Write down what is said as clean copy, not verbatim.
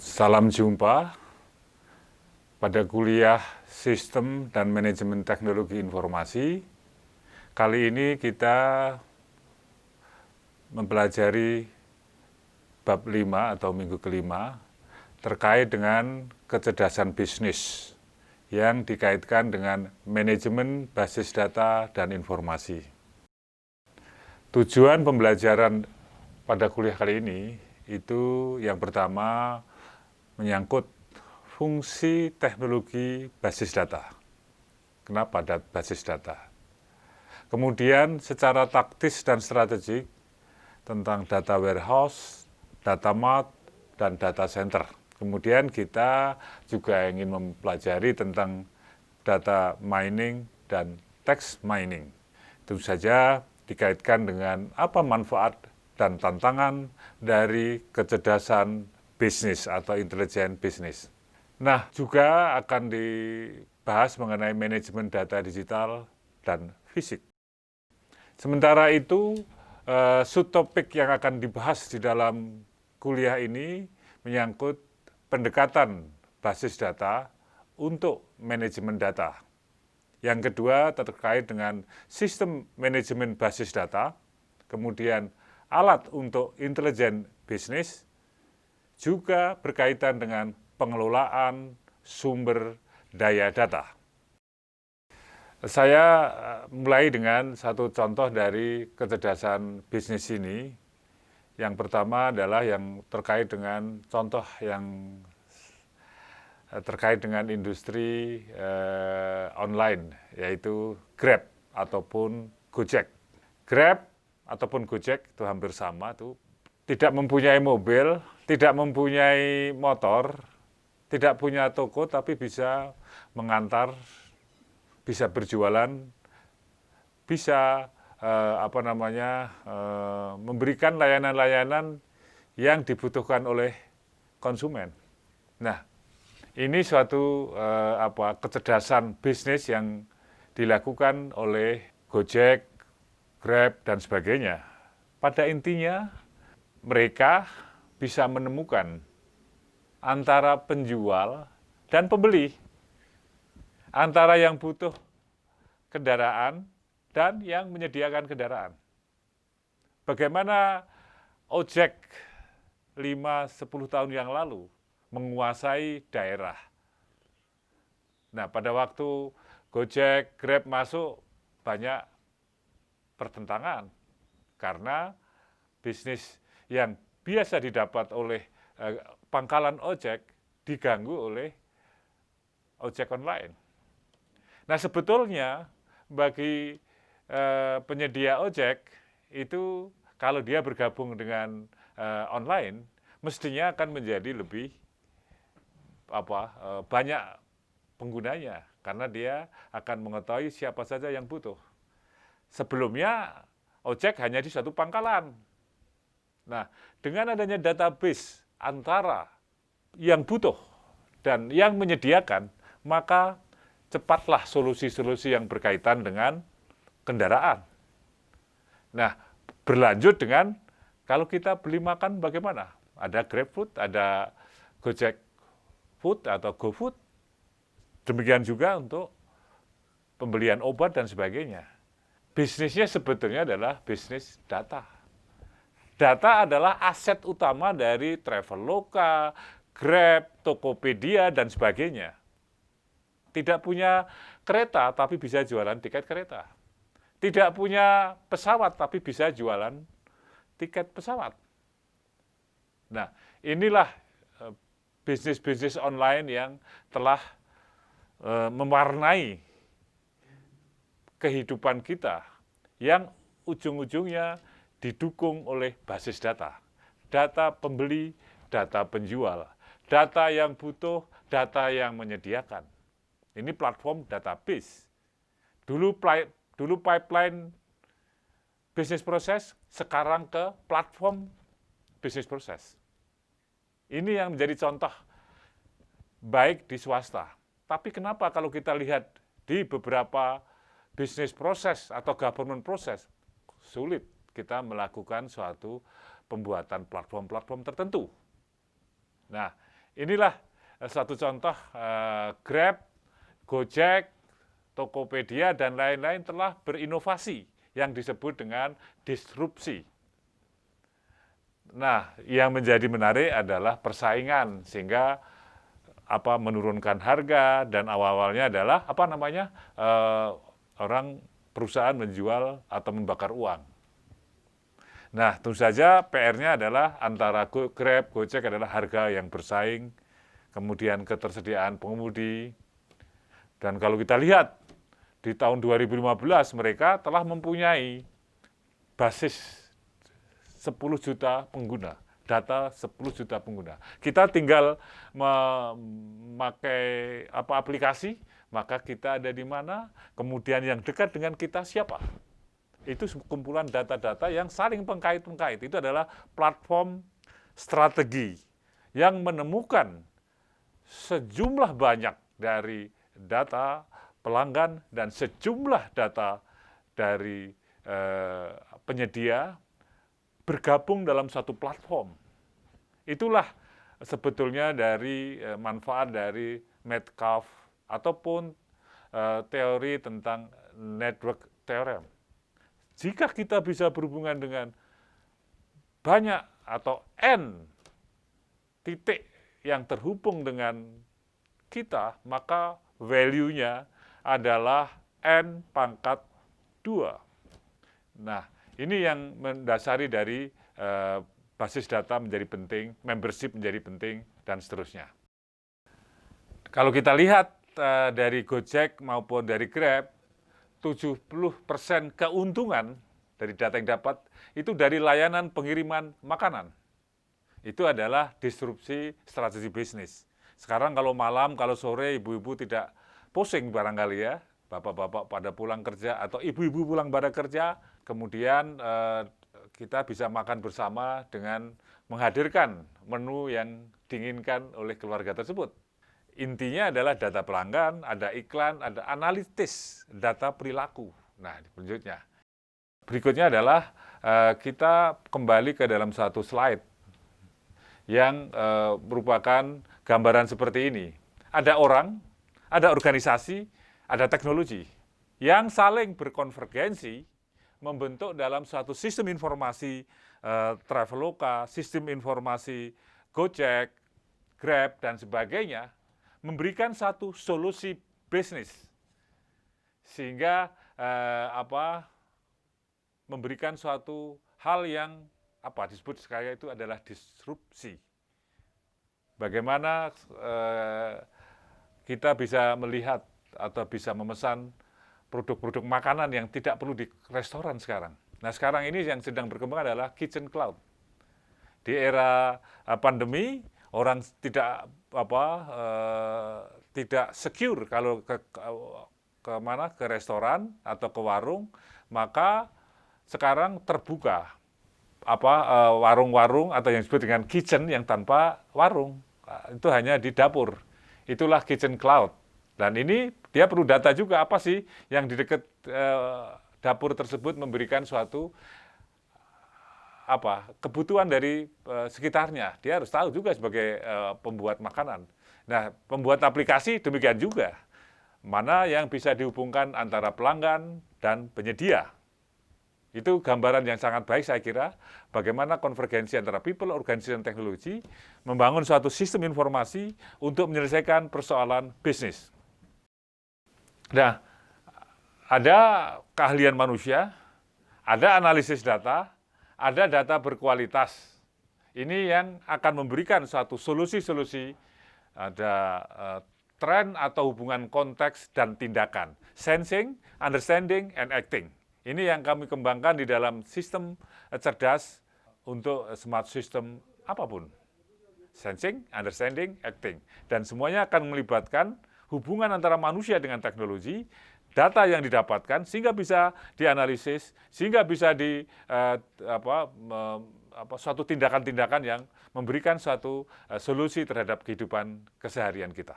Salam jumpa pada kuliah Sistem dan Manajemen Teknologi Informasi. Kali ini kita mempelajari bab 5 atau minggu kelima terkait dengan kecerdasan bisnis yang dikaitkan dengan manajemen basis data dan informasi. Tujuan pembelajaran pada kuliah kali ini itu yang pertama menyangkut fungsi teknologi basis data. Kenapa basis data? Kemudian secara taktis dan strategik tentang data warehouse, data mart, dan data center. Kemudian kita juga ingin mempelajari tentang data mining dan text mining. Tentu saja dikaitkan dengan apa manfaat dan tantangan dari kecerdasan bisnis atau intelijen bisnis. Nah, juga akan dibahas mengenai manajemen data digital dan fisik. Sementara itu, subtopik yang akan dibahas di dalam kuliah ini menyangkut pendekatan basis data untuk manajemen data. Yang kedua terkait dengan sistem manajemen basis data, kemudian alat untuk intelijen bisnis, juga berkaitan dengan pengelolaan sumber daya data. Saya mulai dengan satu contoh dari kecerdasan bisnis ini. Yang pertama adalah yang terkait dengan contoh yang terkait dengan industri online, yaitu Grab ataupun Gojek. Grab ataupun Gojek itu hampir sama, tuh tidak mempunyai mobil, tidak mempunyai motor, tidak punya toko, tapi bisa mengantar, bisa berjualan, bisa memberikan layanan-layanan yang dibutuhkan oleh konsumen. Nah, ini suatu kecerdasan bisnis yang dilakukan oleh Gojek, Grab, dan sebagainya. Pada intinya, mereka bisa menemukan antara penjual dan pembeli, antara yang butuh kendaraan dan yang menyediakan kendaraan. Bagaimana ojek 5-10 tahun yang lalu menguasai daerah. Nah, pada waktu Gojek, Grab masuk, banyak pertentangan karena bisnis yang biasa didapat oleh pangkalan ojek diganggu oleh ojek online. Nah, sebetulnya bagi penyedia ojek itu kalau dia bergabung dengan online mestinya akan menjadi lebih banyak penggunanya karena dia akan mengetahui siapa saja yang butuh. Sebelumnya ojek hanya di satu pangkalan. Nah, dengan adanya database antara yang butuh dan yang menyediakan, maka cepatlah solusi-solusi yang berkaitan dengan kendaraan. Nah, berlanjut dengan kalau kita beli makan bagaimana? Ada GrabFood, ada Gojek Food atau GoFood. Demikian juga untuk pembelian obat dan sebagainya. Bisnisnya sebetulnya adalah bisnis data. Data adalah aset utama dari Traveloka, Grab, Tokopedia, dan sebagainya. Tidak punya kereta, tapi bisa jualan tiket kereta. Tidak punya pesawat, tapi bisa jualan tiket pesawat. Nah, inilah bisnis-bisnis online yang telah mewarnai kehidupan kita, yang ujung-ujungnya didukung oleh basis data. Data pembeli, data penjual, data yang butuh, data yang menyediakan. Ini platform database. Dulu pipeline bisnis proses, sekarang ke platform bisnis proses. Ini yang menjadi contoh baik di swasta. Tapi kenapa kalau kita lihat di beberapa bisnis proses atau government proses, sulit kita melakukan suatu pembuatan platform-platform tertentu. Nah, inilah satu contoh Grab, Gojek, Tokopedia, dan lain-lain telah berinovasi yang disebut dengan disrupsi. Nah, yang menjadi menarik adalah persaingan, sehingga menurunkan harga, dan awal-awalnya adalah orang perusahaan menjual atau membakar uang. Nah, tentu saja PR-nya adalah antara Grab, Gojek adalah harga yang bersaing, kemudian ketersediaan pengemudi. Dan kalau kita lihat, di tahun 2015 mereka telah mempunyai basis 10 juta pengguna, data 10 juta pengguna. Kita tinggal memakai aplikasi, maka kita ada di mana, kemudian yang dekat dengan kita siapa. Itu kumpulan data-data yang saling pengkait-pengkait. Itu adalah platform strategi yang menemukan sejumlah banyak dari data pelanggan dan sejumlah data dari penyedia bergabung dalam satu platform. Itulah sebetulnya dari manfaat dari Metcalfe ataupun teori tentang network theorem. Jika kita bisa berhubungan dengan banyak atau N titik yang terhubung dengan kita, maka value-nya adalah N pangkat 2. Nah, ini yang mendasari dari basis data menjadi penting, membership menjadi penting, dan seterusnya. Kalau kita lihat dari Gojek maupun dari Grab, 70% keuntungan dari data yang dapat itu dari layanan pengiriman makanan. Itu adalah disrupsi strategi bisnis. Sekarang kalau malam, kalau sore, ibu-ibu tidak pusing barangkali ya, bapak-bapak pada pulang kerja atau ibu-ibu pulang pada kerja, kemudian kita bisa makan bersama dengan menghadirkan menu yang diinginkan oleh keluarga tersebut. Intinya adalah data pelanggan, ada iklan, ada analitis data perilaku. Nah, berikutnya adalah kita kembali ke dalam satu slide yang merupakan gambaran seperti ini. Ada orang, ada organisasi, ada teknologi yang saling berkonvergensi membentuk dalam suatu sistem informasi Traveloka, sistem informasi Gojek, Grab, dan sebagainya, memberikan satu solusi bisnis, sehingga memberikan suatu hal yang disebut sekali itu adalah disrupsi. Bagaimana kita bisa melihat atau bisa memesan produk-produk makanan yang tidak perlu di restoran sekarang. Nah, sekarang ini yang sedang berkembang adalah kitchen cloud. Di era pandemi, orang tidak secure kalau ke restoran atau ke warung, maka sekarang terbuka warung-warung atau yang disebut dengan kitchen yang tanpa warung, itu hanya di dapur. Itulah kitchen cloud. Dan ini dia perlu data juga, apa sih yang di dekat dapur tersebut memberikan suatu kebutuhan dari sekitarnya. Dia harus tahu juga sebagai pembuat makanan. Nah, pembuat aplikasi demikian juga. Mana yang bisa dihubungkan antara pelanggan dan penyedia. Itu gambaran yang sangat baik saya kira, bagaimana konvergensi antara people, organisasi, dan teknologi membangun suatu sistem informasi untuk menyelesaikan persoalan bisnis. Nah, ada keahlian manusia, ada analisis data, ada data berkualitas. Ini yang akan memberikan suatu solusi-solusi, ada tren atau hubungan konteks dan tindakan. Sensing, understanding, and acting. Ini yang kami kembangkan di dalam sistem cerdas untuk smart system apapun. Sensing, understanding, acting. Dan semuanya akan melibatkan hubungan antara manusia dengan teknologi, data yang didapatkan sehingga bisa dianalisis, sehingga bisa suatu tindakan-tindakan yang memberikan suatu solusi terhadap kehidupan keseharian kita.